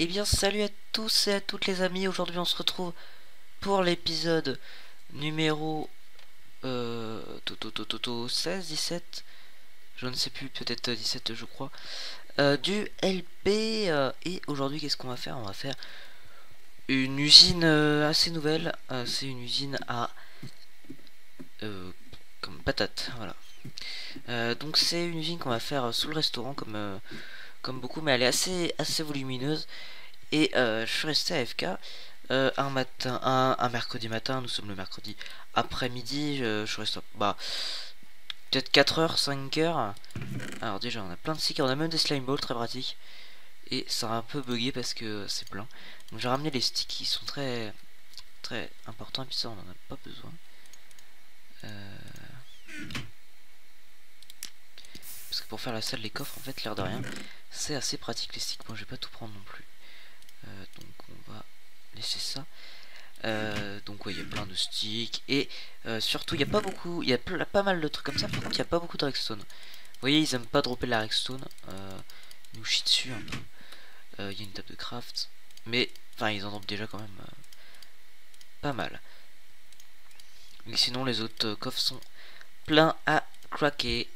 Eh bien salut à tous et à toutes les amis, aujourd'hui on se retrouve pour l'épisode numéro 16, 17, je ne sais plus, peut-être 17 je crois, du LP, et aujourd'hui qu'est-ce qu'on va faire? On va faire une usine assez nouvelle, c'est une usine à comme patate, voilà. Donc c'est une usine qu'on va faire sous le restaurant comme beaucoup, mais elle est assez volumineuse. Et je suis resté AFK un matin, un mercredi matin, nous sommes le mercredi après-midi, je suis resté bah, peut-être 4 heures, 5 heures. Alors déjà on a plein de sticks, on a même des slime balls très pratiques. Et ça a un peu bugué parce que c'est plein. Donc j'ai ramené les sticks qui sont très importants et puis ça on en a pas besoin. Parce que pour faire la salle des coffres en fait l'air de rien c'est assez pratique les sticks. Bon je vais pas tout prendre non plus. Donc on va laisser ça. Donc ouais, il y a plein de sticks et surtout il y a pas beaucoup, il y a pas mal de trucs comme ça. Par contre, il y a pas beaucoup de redstone. Vous voyez, ils aiment pas dropper la redstone. Ils nous chient dessus un peu. Il y a une table de craft, mais enfin ils en dropent déjà quand même pas mal. Mais sinon les autres coffres sont pleins à craquer.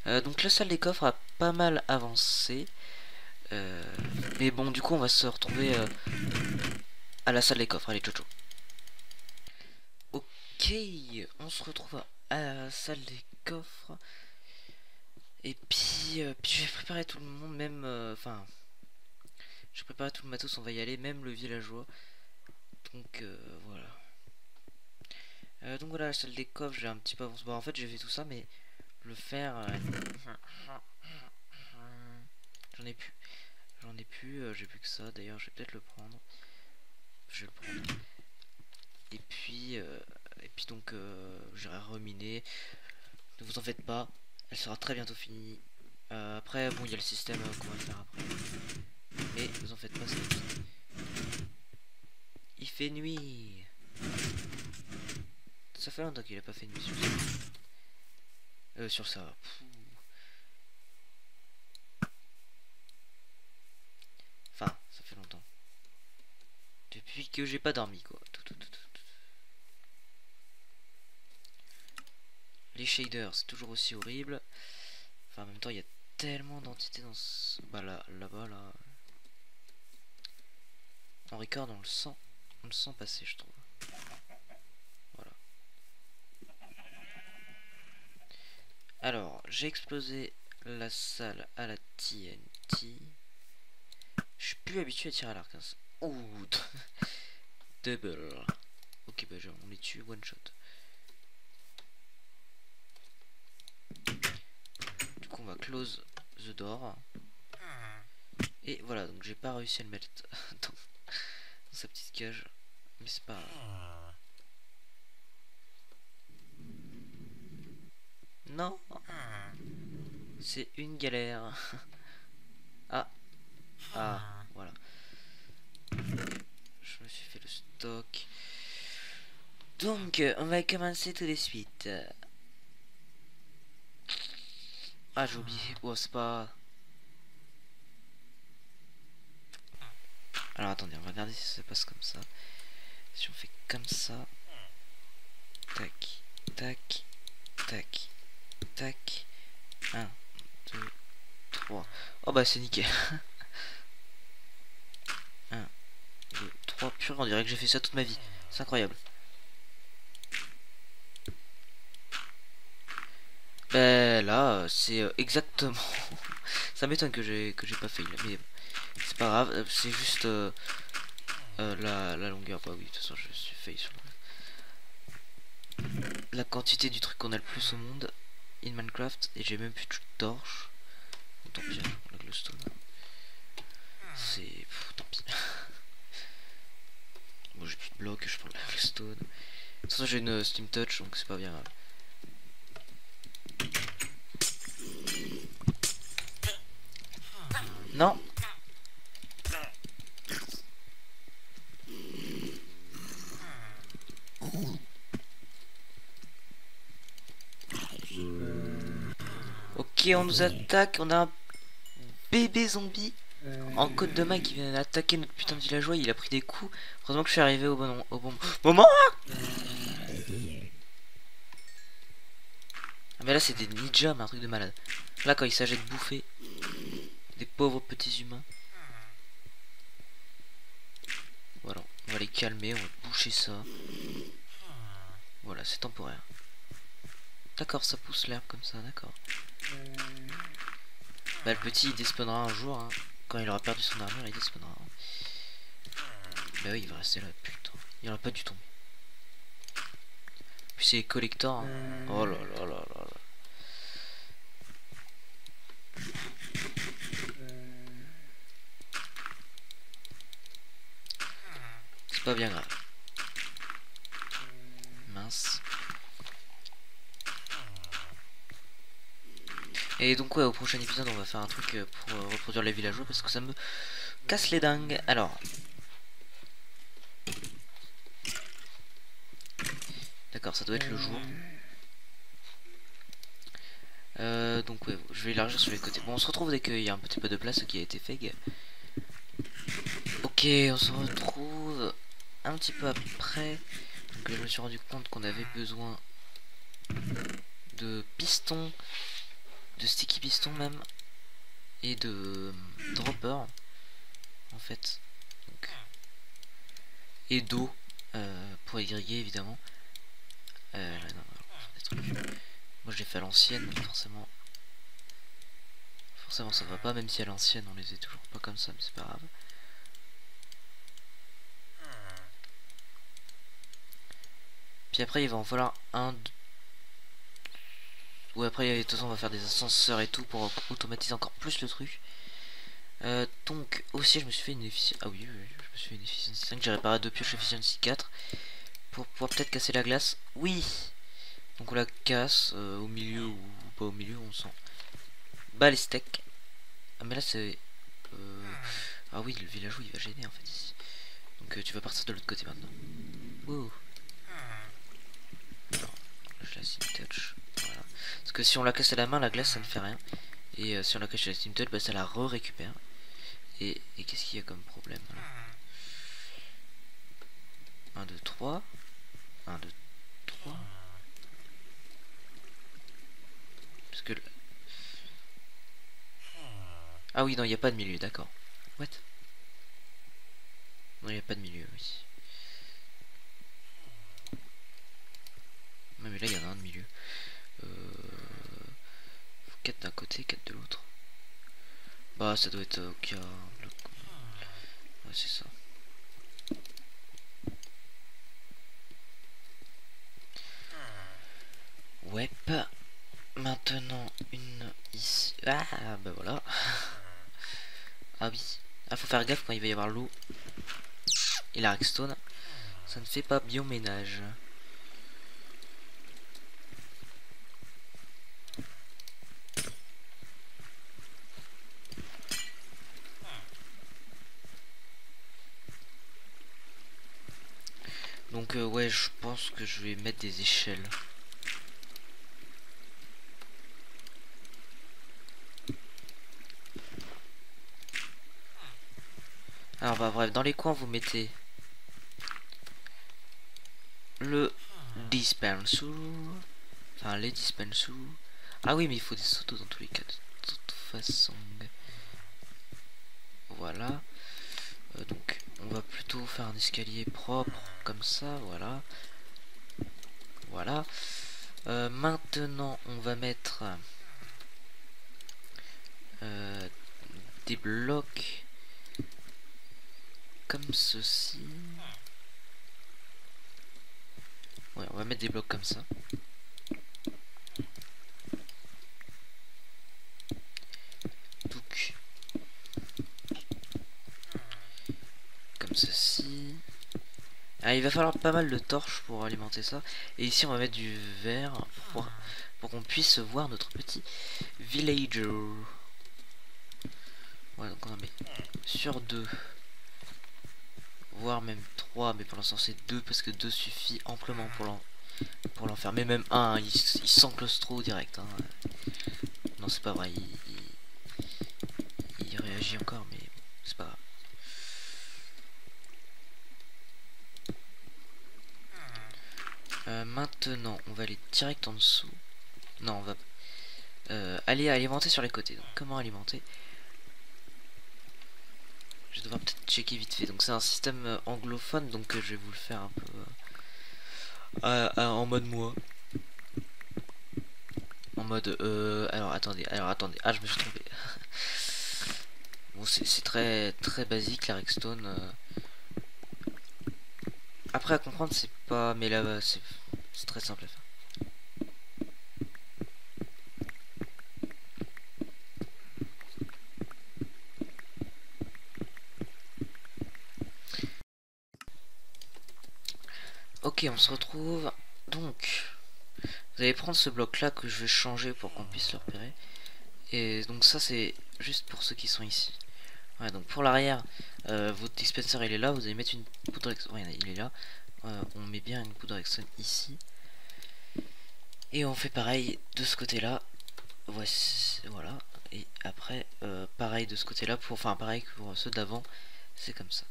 Donc la salle des coffres a pas mal avancé. Mais bon, du coup on va se retrouver à la salle des coffres. Allez, ciao ciao. Ok, on se retrouve à la salle des coffres. Et puis j'ai préparé tout le monde, même... Enfin, j'ai préparé tout le matos, on va y aller, même le villageois. Donc voilà. Donc voilà, la salle des coffres, j'ai un petit peu avancé. Bon, en fait, j'ai fait tout ça, mais le faire... j'en ai plus. J'en ai plus, j'ai plus que ça. D'ailleurs, je vais peut-être le prendre. Je vais le prendre. Et puis donc, j'irai reminer. Ne vous en faites pas, elle sera très bientôt finie. Après, bon, il y a le système qu'on va faire après. Mais ne vous en faites pas, ça va vite. Il fait nuit. Ça fait longtemps qu'il a pas fait nuit sur ça. Sur ça. Enfin, ça fait longtemps. Depuis que j'ai pas dormi, quoi. Les shaders, c'est toujours aussi horrible. Enfin, en même temps, il y a tellement d'entités dans ce... Bah là-bas, là. En record, on le sent passer, je trouve. Voilà. Alors, j'ai explosé la salle à la TNT. Je suis plus habitué à tirer à l'arc. Hein. Ouh, double. Ok, bah on les tue, one shot. Du coup, on va close the door. Et voilà, donc j'ai pas réussi à le mettre dans sa petite cage. Mais c'est pas grave. Non, c'est une galère. Ah, voilà. Je me suis fait le stock. Donc, on va commencer tout de suite. Ah, j'ai oublié. Oh, c'est pas... Alors, attendez, on va regarder si ça se passe comme ça. Si on fait comme ça... Tac, tac, tac, tac. 1, 2, 3. Oh bah c'est nickel. 1, 2, 3. Purée, on dirait que j'ai fait ça toute ma vie. C'est incroyable. Ben là, c'est exactement... ça m'étonne que j'ai pas fail. Mais c'est pas grave, c'est juste la longueur. Bah oui, de toute façon je suis fail sur la quantité du truc qu'on a le plus au monde in Minecraft. Et j'ai même plus de torche. Bon, tant pis, la glowstone. C'est... tant pis. Bon, j'ai plus de blocs, je prends la glowstone. De toute façon j'ai une Steam Touch, donc c'est pas bien grave. Non. Ok, on nous attaque, on a un bébé zombie en côte de main qui vient d'attaquer notre putain de villageois, il a pris des coups. Heureusement que je suis arrivé au bon moment. Ah mais là c'est des ninjas, mais un truc de malade. Là quand il s'agit de bouffer des pauvres petits humains. Voilà, on va les calmer, on va boucher ça. Voilà, c'est temporaire. D'accord, ça pousse l'herbe comme ça, d'accord. Bah le petit il despawnera un jour, hein. Quand il aura perdu son armure, il despawnera. Bah oui, il va rester là, putain. Il aura pas dû tomber. Puis c'est les collectors, hein. Oh là là là là là. C'est pas bien grave. Mince. Et donc ouais, au prochain épisode on va faire un truc pour reproduire les villageois parce que ça me casse les dingues. Alors. D'accord, ça doit être le jour. Donc ouais, je vais élargir sur les côtés. Bon, on se retrouve dès qu'il y a un petit peu de place qui a été fait. Ok, on se retrouve un petit peu après. Donc je me suis rendu compte qu'on avait besoin de pistons, de sticky pistons même, et de dropper en fait. Donc, et d'eau pour irriguer évidemment. Non, moi je l'ai fait à l'ancienne, forcément. Forcément ça va pas, même si à l'ancienne on les faisait toujours pas comme ça, mais c'est pas grave. Puis après il va en falloir un. Ouais, après de toute façon on va faire des ascenseurs et tout pour automatiser encore plus le truc. Donc aussi je me suis fait une efficience. Ah oui, je me suis fait une efficience 5. J'ai réparé 2 pioches efficience 4 pour pouvoir peut-être casser la glace. Oui. Donc on la casse au milieu ou pas au milieu, on sent. Bah les steaks. Ah mais là c'est. Ah oui, le villageois il va gêner en fait ici. Donc tu vas partir de l'autre côté maintenant. Wow. Alors, je la sim touch. Voilà. Parce que si on la casse à la main, la glace ça ne fait rien. Et si on la cache à la sim touch, bah ça la récupère. Et qu'est-ce qu'il y a comme problème là? 1, 2, 3. 1, 2, 3. Parce que. Ah oui, non, il n'y a pas de milieu, d'accord. What? Non, il n'y a pas de milieu, oui. Non, mais là, il y en a un de milieu. 4 d'un côté, 4 de l'autre. Bah, ça doit être au cas. Ouais, c'est ça. Ouais, maintenant une ici. Ah, bah voilà. Ah oui. Ah, faut faire gaffe quand il va y avoir l'eau et la redstone. Ça ne fait pas bioménage. Donc ouais, je pense que je vais mettre des échelles. Alors bah bref, dans les coins vous mettez le dispenser, enfin les dispensers. Ah oui, mais il faut des autos dans tous les cas de toute façon. Voilà. Donc on va plutôt faire un escalier propre comme ça, voilà. Voilà. Maintenant on va mettre des blocs comme ceci. Ouais, on va mettre des blocs comme ça. Donc, comme ceci. Ah, il va falloir pas mal de torches pour alimenter ça. Et ici, on va mettre du verre pour qu'on puisse voir notre petit villager. Ouais, donc on en met sur 2. Voire même 3, mais pour l'instant c'est 2 parce que 2 suffit amplement pour l'enfermer. Même 1, il s'enclose trop direct. Hein. Non, c'est pas vrai, il réagit encore, mais c'est pas grave. Maintenant, on va aller direct en dessous. Non, on va aller alimenter sur les côtés. Donc, comment alimenter? Je vais devoir peut-être checker vite fait. Donc, c'est un système anglophone, donc je vais vous le faire un peu en mode moi. En mode alors attendez, ah, je me suis trompé. Bon, c'est très basique la Redstone. Après à comprendre, c'est pas, mais là c'est très simple à faire. Ok, on se retrouve. Donc, vous allez prendre ce bloc là que je vais changer pour qu'on puisse le repérer. Et donc ça c'est juste pour ceux qui sont ici. Ouais, donc pour l'arrière, votre dispenser il est là, vous allez mettre une poudre Redstone. Ouais, il est là. On met bien une poudre Redstone ici. Et on fait pareil de ce côté là. Voici, voilà. Et après, pareil de ce côté là, enfin pareil que pour ceux d'avant, c'est comme ça.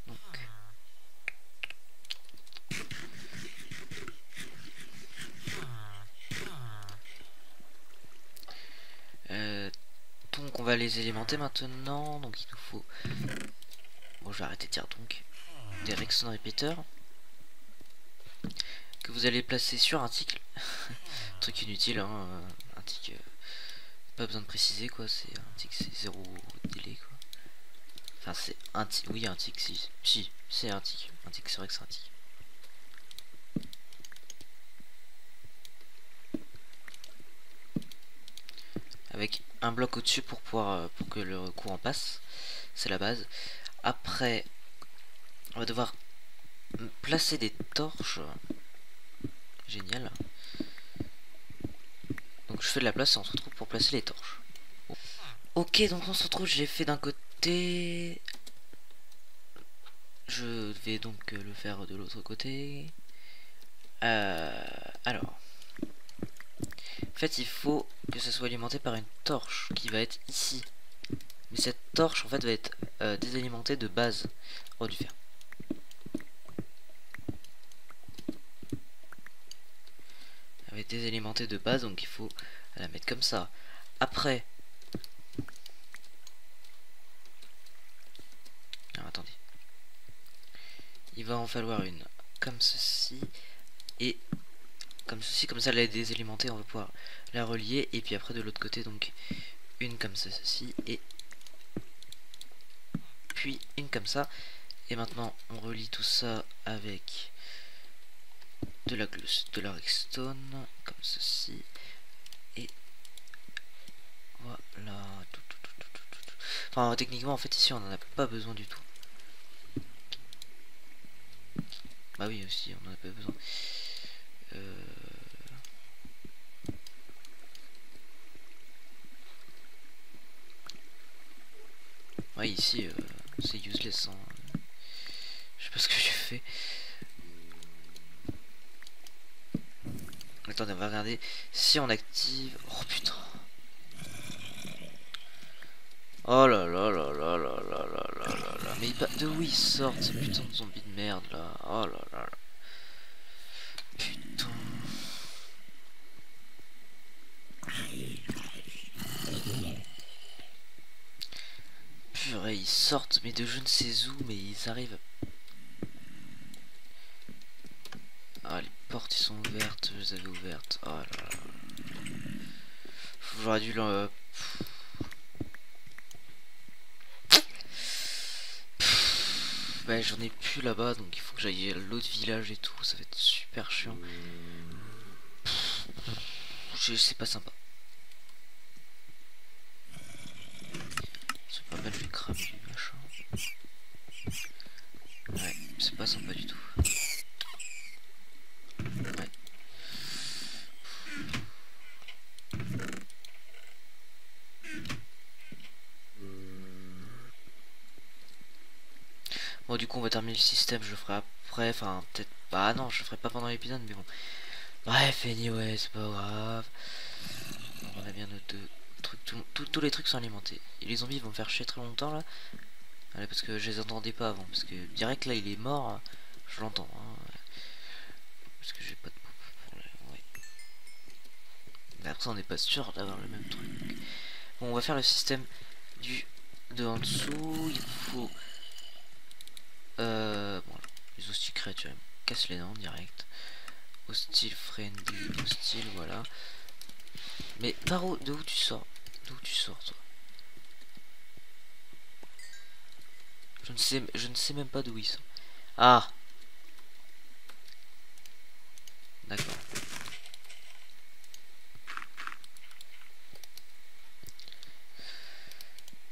Donc, donc on va les élémenter maintenant. Donc il nous faut, bon je vais arrêter de dire donc, des Redstone repeaters que vous allez placer sur un tick. Truc inutile, hein, un tick, pas besoin de préciser quoi, c'est un tick, c'est 0 délai quoi. Enfin c'est un tick, oui un tick, si c'est un tick, c'est vrai que c'est un tick. Avec un bloc au-dessus pour pouvoir pour que le courant passe, c'est la base. Après, on va devoir placer des torches. Génial. Donc je fais de la place et on se retrouve pour placer les torches. Ok, donc on se retrouve, j'ai fait d'un côté. Je vais donc le faire de l'autre côté. Alors. En fait, il faut que ça soit alimenté par une torche qui va être ici. Mais cette torche, en fait, va être désalimentée de base. Oh, du fer. Elle va être désalimentée de base, donc il faut la mettre comme ça. Après... Alors, attendez. Il va en falloir une comme ceci. Et comme ceci, comme ça, elle est désalimentée, on va pouvoir la relier. Et puis après, de l'autre côté, donc, une comme ceci. Et puis une comme ça. Et maintenant, on relie tout ça avec de la redstone, comme ceci. Et voilà. Enfin, techniquement, en fait, ici, on n'en a pas besoin du tout. Bah oui, aussi, on n'en a pas besoin. Ouais, ici, c'est useless. Hein. Je sais pas ce que j'ai fait. Attendez, on va regarder. Si on active... Oh putain. Oh là là là là là là là là là là. Mais de où ils sortent ces putains de zombies de merde là. Oh là là là. Putain. Purée, ils sortent, mais de je ne sais où, mais ils arrivent. Ah, les portes ils sont ouvertes, je les avais ouvertes. Oh là là. J'aurais dû le... Bah j'en ai plus là-bas, donc il faut que j'aille à l'autre village et tout, ça va être super chiant. C'est pas sympa. C'est pas mal, je vais cramer du machin. Ouais, c'est pas sympa du tout. Ouais. Bon, du coup, on va terminer le système, je le ferai après. Enfin, peut-être. Bah non, je le ferai pas pendant l'épisode, mais bon. Bref, anyway, c'est pas grave. On a bien nos 2 tous les trucs sont alimentés. Et les zombies vont faire chier très longtemps là. Allez, parce que je les entendais pas avant. Parce que direct là il est mort. Je l'entends. Hein, parce que j'ai pas de ouais. Après ça on n'est pas sûr d'avoir le même truc. Bon, on va faire le système de en dessous. Il faut bon, les hostiles créatures casse les dents direct. Hostile friendly, hostile, voilà. Mais par où, de où tu sors? D'où tu sors toi? Je ne sais même pas d'où ils sont. Ah, d'accord.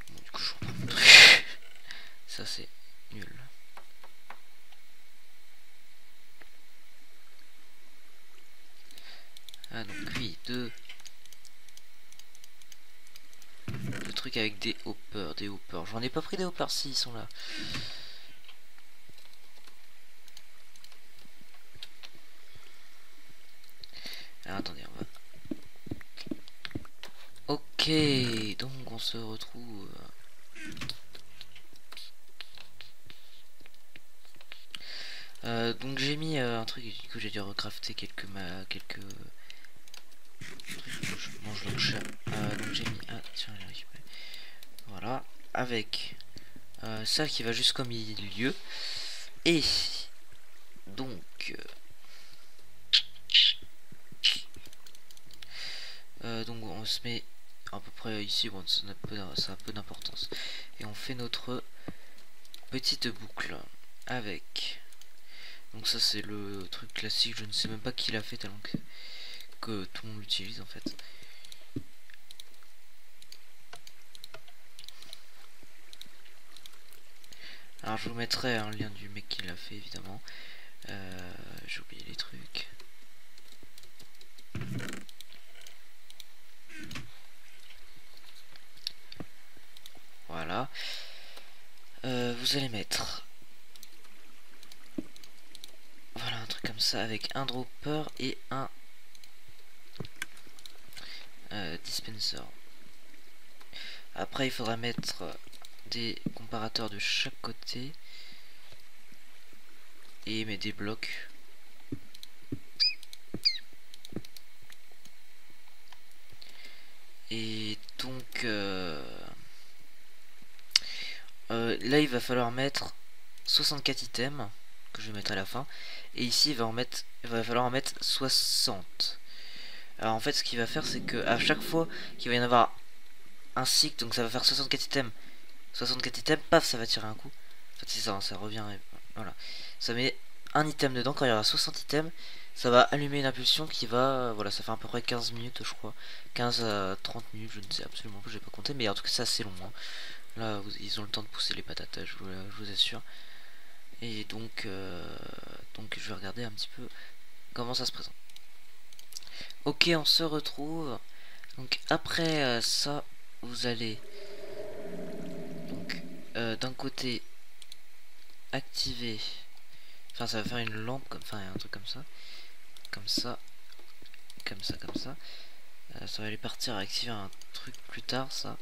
Bon, du coup je reprends mon truc. Ça c'est nul. Ah donc oui, deux trucs avec des hoppers, J'en ai pas pris des hoppers si ils sont là. Alors, attendez, on va. Ok, donc on se retrouve. Donc j'ai mis un truc, du coup j'ai dû recrafter quelques trucs. Je mange le chat. Donc j'ai mis. Ah tiens, j'ai récupéré. Voilà, avec ça qui va jusqu'au milieu. Et donc donc on se met à peu près ici. Bon, ça a un peu d'importance. Et on fait notre petite boucle avec. Donc ça c'est le truc classique. Je ne sais même pas qui l'a fait tellement que tout le monde l'utilise en fait. Alors je vous mettrai un lien du mec qui l'a fait évidemment. J'ai oublié les trucs. Voilà. Vous allez mettre voilà un truc comme ça avec un dropper et un dispenser. Après il faudra mettre des comparateurs de chaque côté et mettre des blocs. Et donc là il va falloir mettre 64 items que je vais mettre à la fin, et ici il va falloir en mettre 60. Alors en fait ce qu'il va faire c'est que à chaque fois qu'il va y en avoir un cycle, donc ça va faire 64 items, paf, ça va tirer un coup. En fait c'est ça, hein, ça revient, voilà, ça met un item dedans. Quand il y aura 60 items, ça va allumer une impulsion qui va, voilà, ça fait à peu près 15 minutes je crois, 15 à 30 minutes, je ne sais absolument pas, j'ai pas compté, mais en tout cas c'est assez long, hein. Là ils ont le temps de pousser les patates, je vous assure. Et donc je vais regarder un petit peu comment ça se présente. Ok, on se retrouve. Donc après ça, vous allez donc d'un côté activer, enfin ça va faire une lampe, enfin un truc comme ça, comme ça, comme ça, comme ça. Ça va aller partir à activer un truc plus tard, ça.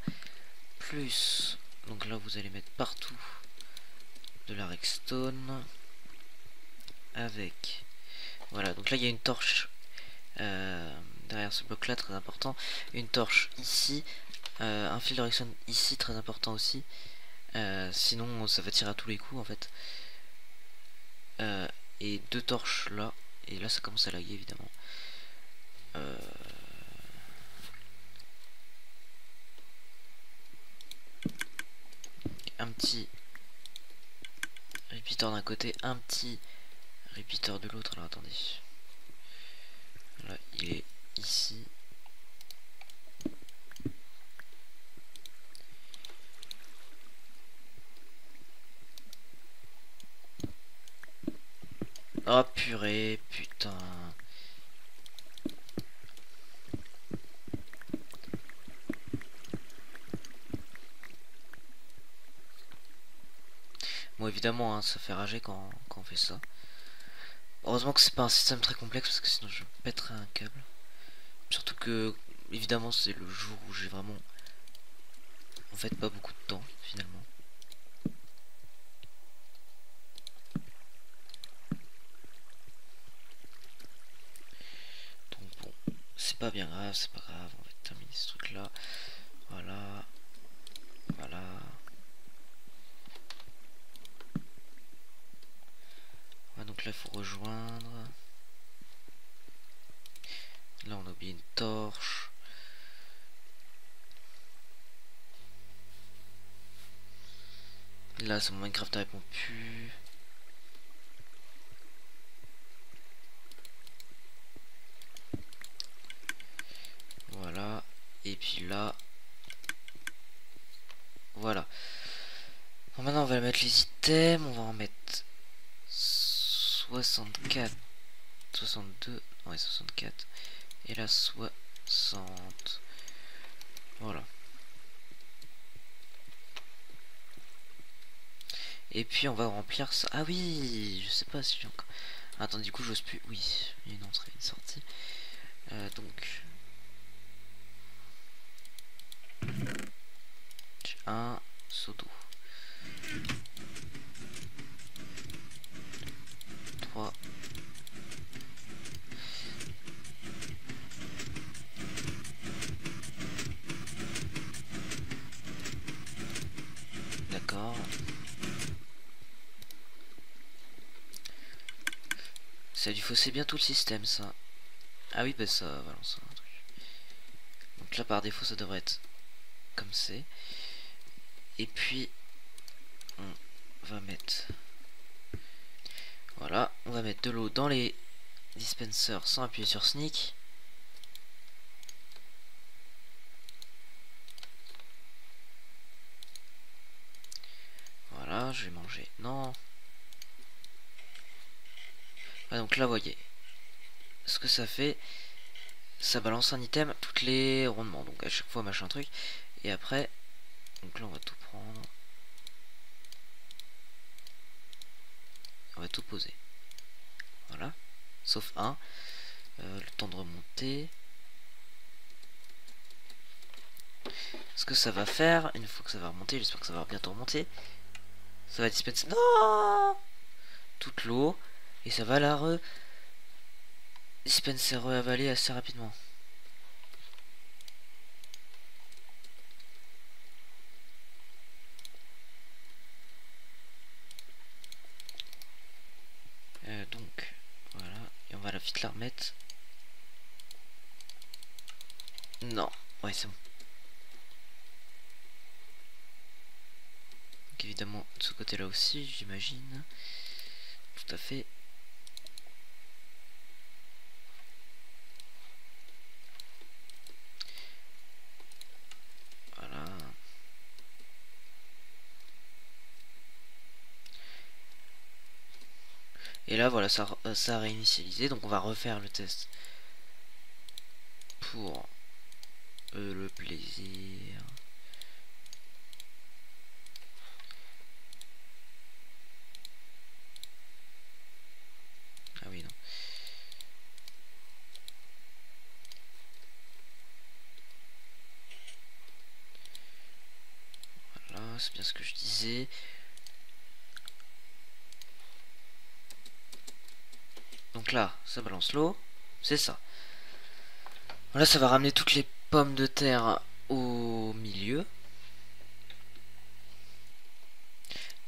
Plus, donc là vous allez mettre partout de la redstone avec, voilà, donc là il y a une torche derrière ce bloc là, très important, une torche ici, un fil de redstone ici, très important aussi, sinon ça va tirer à tous les coups en fait, et deux torches là, et là ça commence à laguer évidemment. Un petit repeater d'un côté, un petit repeater de l'autre. Alors attendez, là il est ici. Oh purée, putain. Bon évidemment hein, ça fait rager quand on fait ça. Heureusement que c'est pas un système très complexe parce que sinon je pèterais un câble. Surtout que évidemment c'est le jour où j'ai vraiment en fait pas beaucoup de temps finalement. Donc bon, c'est pas bien grave, c'est pas grave, on va terminer ce truc là. Voilà, voilà. Ouais, donc là il faut rejoindre. Là on a oublié une torche. Là, mon Minecraft ne répond plus. Voilà. Et puis là. Voilà. Bon, maintenant, on va mettre les items. On va en mettre 64. 62. Ouais, 64. Et là, 60. Voilà. Et puis, on va remplir ça. Ah oui, je sais pas si j'ai encore... Attends, du coup, j'ose plus. Oui, il y a une entrée, une sortie. Donc... Un seau d'eau. 3. D'accord. Ça a dû fausser bien tout le système, ça. Ah oui, bah ça va lancer un truc. Donc là, par défaut, ça devrait être comme c'est. Et puis, on va mettre... Voilà, on va mettre de l'eau dans les dispensers sans appuyer sur sneak. Voilà, je vais manger. Non. Ah, donc là, vous voyez. Ce que ça fait, ça balance un item toutes les rondements. Donc à chaque fois, machin truc. Et après, donc là, on va tout prendre. On va tout poser. Voilà. Sauf un. Le temps de remonter. Ce que ça va faire, une fois que ça va remonter, j'espère que ça va bientôt remonter, ça va dispenser toute l'eau et ça va la dispenser, avaler assez rapidement. Donc voilà, et on va la vite la remettre. Non, ouais, c'est bon. Donc évidemment de ce côté là aussi, j'imagine. Tout à fait. Voilà. Et là voilà, ça a réinitialisé, donc on va refaire le test pour le plaisir. Ah oui, non. Voilà, c'est bien ce que je disais. Donc là, ça balance l'eau, c'est ça. Voilà, ça va ramener toutes les pommes de terre au milieu.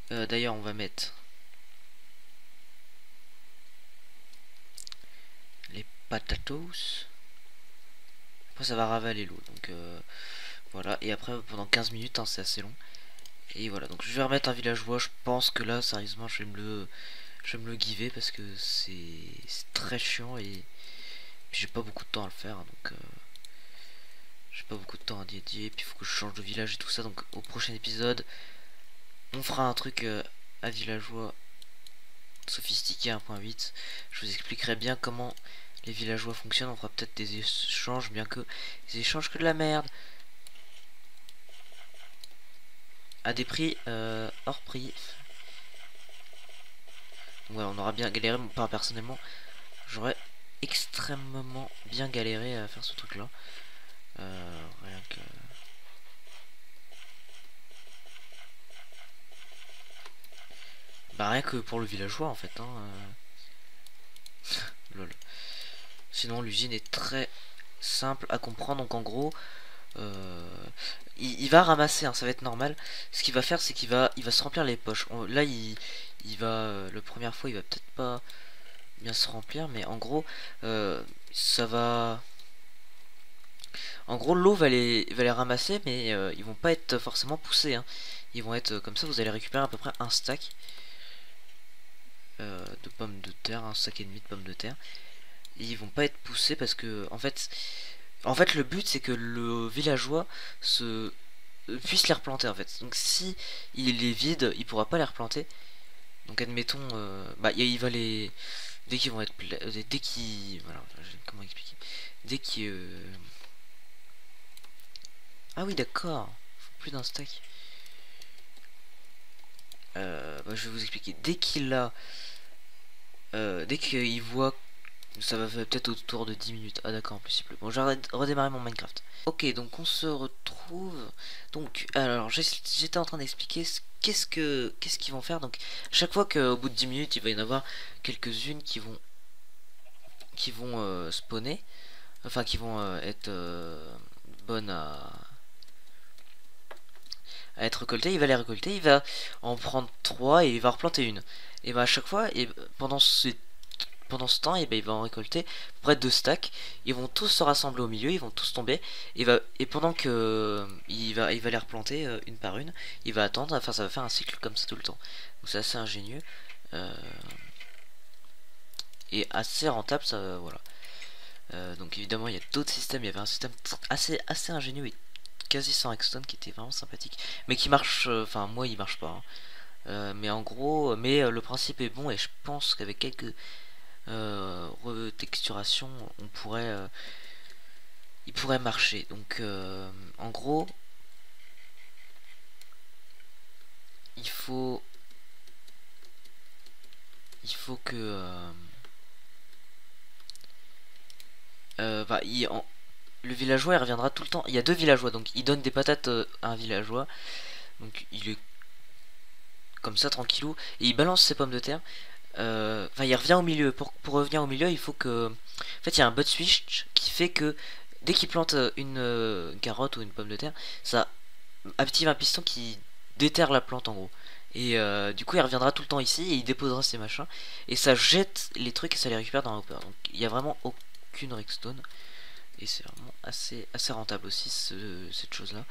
D'ailleurs, on va mettre les patatos. Après, ça va ravaler l'eau. Donc voilà. Et après, pendant 15 minutes, hein, c'est assez long. Et voilà. Donc je vais remettre un villageois. Je pense que là, sérieusement, je vais me le giver parce que c'est très chiant et j'ai pas beaucoup de temps à le faire. Donc j'ai pas beaucoup de temps à dédier. Puis il faut que je change de village et tout ça. Donc au prochain épisode, on fera un truc à villageois sophistiqué 1.8. Je vous expliquerai bien comment les villageois fonctionnent. On fera peut-être des échanges, bien que les échanges que de la merde. À des prix hors prix. Ouais, on aura bien galéré. Moi, personnellement, j'aurais extrêmement bien galéré à faire ce truc là. Rien que... Bah rien que pour le villageois en fait, hein. Lol. Sinon l'usine est très simple à comprendre, donc en gros il va ramasser, hein, ça va être normal. Ce qu'il va faire, c'est qu'il va se remplir les poches. Là il va la première fois il va peut-être pas bien se remplir, mais en gros ça va, en gros l'eau va les ramasser, mais ils vont pas être forcément poussés, hein. Ils vont être comme ça, vous allez récupérer à peu près un stack de pommes de terre, un sac et demi de pommes de terre. Et ils vont pas être poussés parce que en fait le but c'est que le villageois se puisse les replanter en fait. Donc si il est vide, il pourra pas les replanter. Donc admettons, bah il va les, dès qu'ils vont être dès qu'ils, voilà, comment expliquer, dès qu'ils ah oui d'accord, plus d'un stack. Bah, je vais vous expliquer. Dès qu'il voit, ça va faire peut-être autour de 10 minutes. Ah d'accord, en plus il pleut. Bon, j'ai redémarré mon Minecraft. Ok, donc on se retrouve. Donc, alors j'étais en train d'expliquer qu'est-ce qu'ils vont faire. Donc, chaque fois qu'au bout de 10 minutes, il va y en avoir quelques-unes qui vont spawner, enfin qui vont être bonnes à être récoltées. Il va les récolter, il va en prendre 3 et il va replanter une. Et bah à chaque fois, et pendant ce temps, et ben, il va en récolter près de 2 stacks. Ils vont tous se rassembler au milieu, ils vont tous tomber. Et pendant que il va les replanter une par une, il va attendre. Enfin, ça va faire un cycle comme ça tout le temps. Donc c'est assez ingénieux et assez rentable. Ça, voilà. Donc évidemment, il y a d'autres systèmes. Il y avait un système assez ingénieux et quasi sans redstone qui était vraiment sympathique, mais qui marche. Enfin, moi, il marche pas, hein. Mais en gros, le principe est bon et je pense qu'avec quelques retexturation, il pourrait marcher. Donc en gros il faut que bah, le villageois il reviendra tout le temps. Il y a deux villageois, donc il donne des patates à un villageois, donc il est comme ça tranquillou et il balance ses pommes de terre. Enfin, il revient au milieu. Pour revenir au milieu, il faut que, en fait, il y a un bot switch qui fait que dès qu'il plante une carotte ou une pomme de terre, ça active un piston qui déterre la plante en gros. Et du coup, il reviendra tout le temps ici et il déposera ses machins. Et ça jette les trucs et ça les récupère dans un hopper. Donc il y a vraiment aucune redstone. Et c'est vraiment assez rentable aussi cette chose là.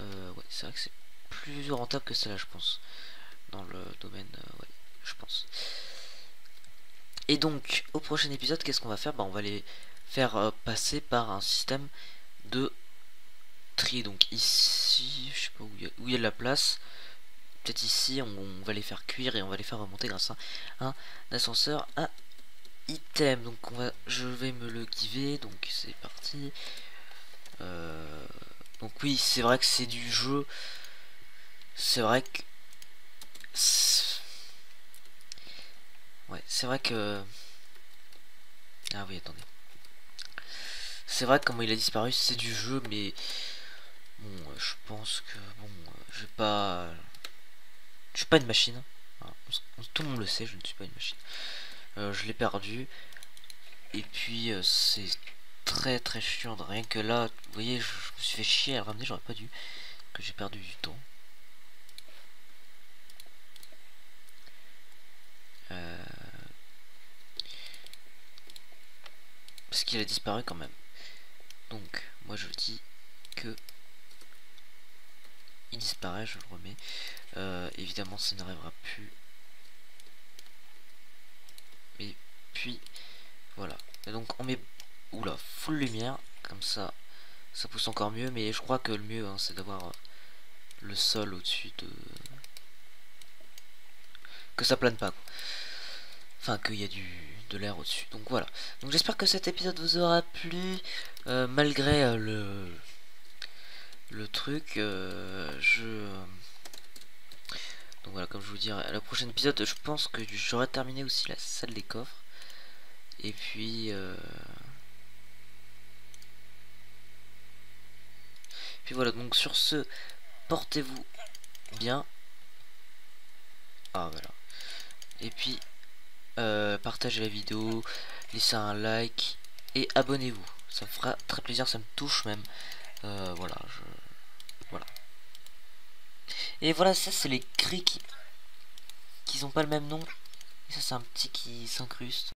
Ouais, c'est vrai que c'est plus rentable que celle-là, je pense. Dans le domaine, ouais, je pense. Et donc, au prochain épisode, qu'est-ce qu'on va faire? Bah, on va les faire passer par un système de tri. Donc ici, je sais pas où il y a de la place. Peut-être ici, on va les faire cuire et on va les faire remonter grâce à un ascenseur à item. Donc je vais me le giver. Donc c'est parti. Donc oui, c'est vrai que c'est du jeu. C'est vrai que ouais, c'est vrai que ah oui, attendez. C'est vrai que comment il a disparu, c'est du jeu, mais bon, je pense que bon, je suis pas une machine. Voilà, tout le monde le sait, je ne suis pas une machine. Je l'ai perdu. Et puis c'est très très chiant. Rien que là, vous voyez, je me suis fait chier à le ramener, j'aurais pas dû. Que j'ai perdu du temps. Parce qu'il a disparu quand même. Donc, moi je dis que il disparaît, je le remets. Évidemment, ça n'arrivera plus. Et puis, voilà. Et donc, on met oula, full lumière, comme ça pousse encore mieux. Mais je crois que le mieux, hein, c'est d'avoir le sol au-dessus de. Que ça plane pas, quoi. Enfin, qu'il y a de l'air au-dessus. Donc voilà. Donc j'espère que cet épisode vous aura plu. Malgré le truc. Donc voilà, comme je vous dis, à la prochaine épisode, je pense que j'aurai terminé aussi la salle des coffres. Et puis... Puis voilà, donc sur ce, portez-vous bien. Ah voilà. Et puis partagez la vidéo, laissez un like et abonnez-vous. Ça me fera très plaisir, ça me touche même. Voilà, voilà. Et voilà, ça c'est les cris qui ont pas le même nom. Et ça c'est un petit qui s'incruste.